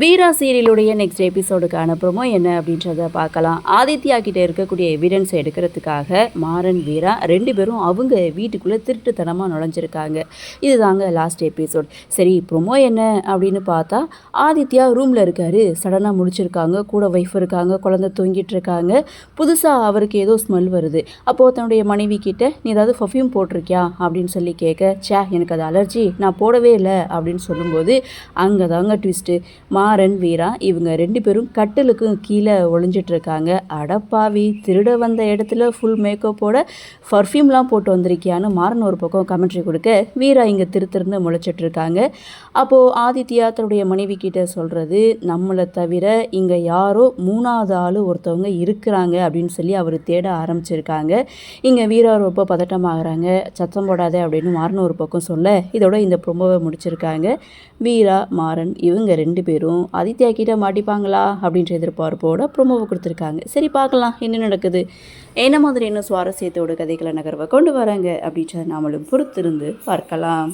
வீரா சீரியலுடைய next எபிசோடுக்கான promo என்ன அப்படின்றத பார்க்கலாம். ஆதித்யா கிட்ட இருக்கக்கூடிய எவிடன்ஸ் எடுக்கிறதுக்காக மாறன், வீரா 2 பேரும் அவங்க வீட்டுக்குள்ளே திருட்டுத்தனமாக நுழைஞ்சிருக்காங்க. இதுதாங்க லாஸ்ட் எபிசோட். சரி, ப்ரோமோ என்ன அப்படின்னு பார்த்தா, ஆதித்யா ரூமில் இருக்காரு. சடனாக முடிச்சிருக்காங்க. கூட ஒய்ஃப் இருக்காங்க, குழந்தை தூங்கிட்டு இருக்காங்க. புதுசாக அவருக்கு ஏதோ ஸ்மெல் வருது. அப்போது தன்னுடைய மனைவி கிட்ட, நீ ஏதாவது பர்ஃப்யூம் போட்டிருக்கியா அப்படின்னு சொல்லி கேட்க, எனக்கு அது அலர்ஜி, நான் போடவே இல்லை அப்படின்னு சொல்லும்போது, அங்கே தாங்க ட்விஸ்ட்டு. மாறன், வீரா இவங்க 2 பேரும் கட்டிலுக்கும் கீழே ஒளிஞ்சிட்ருக்காங்க. அடப்பாவி, திருட வந்த இடத்துல ஃபுல் மேக்கப்போட பர்ஃப்யூம்லாம் போட்டு வந்திருக்கியான்னு மாறன் ஒரு பக்கம் கமெண்ட்ரி கொடுக்க, வீரா இங்கே திருத்திருந்து முளைச்சிட்ருக்காங்க. அப்போது ஆதித்யா தன்னுடைய மனைவி கிட்ட சொல்கிறது, நம்மளை தவிர இங்கே யாரோ 3வது ஆள் ஒருத்தவங்க இருக்கிறாங்க அப்படின்னு சொல்லி அவர் தேட ஆரம்பிச்சிருக்காங்க. இங்கே வீரா ரொம்ப பதட்டமாகறாங்க. சத்தம் போடாத அப்படின்னு மாறன் ஒரு பக்கம் சொல்ல, இதோட இந்த ப்ரோமோவை முடிச்சிருக்காங்க. வீரா, மாறன் இவங்க 2 பேரும் ஆதித்யா கிட்ட மாட்டிப்பாங்களா அப்படின்ற எதிர்பார்ப்போட ப்ரோமோவை கொடுத்துருக்காங்க. சரி, பார்க்கலாம் என்ன நடக்குது, என்ன மாதிரி இன்னும் சுவாரஸ்யத்தோட கதைகளை நகர்வை கொண்டு வராங்க அப்படின்றத நாமளும் பொறுத்திருந்து பார்க்கலாம்.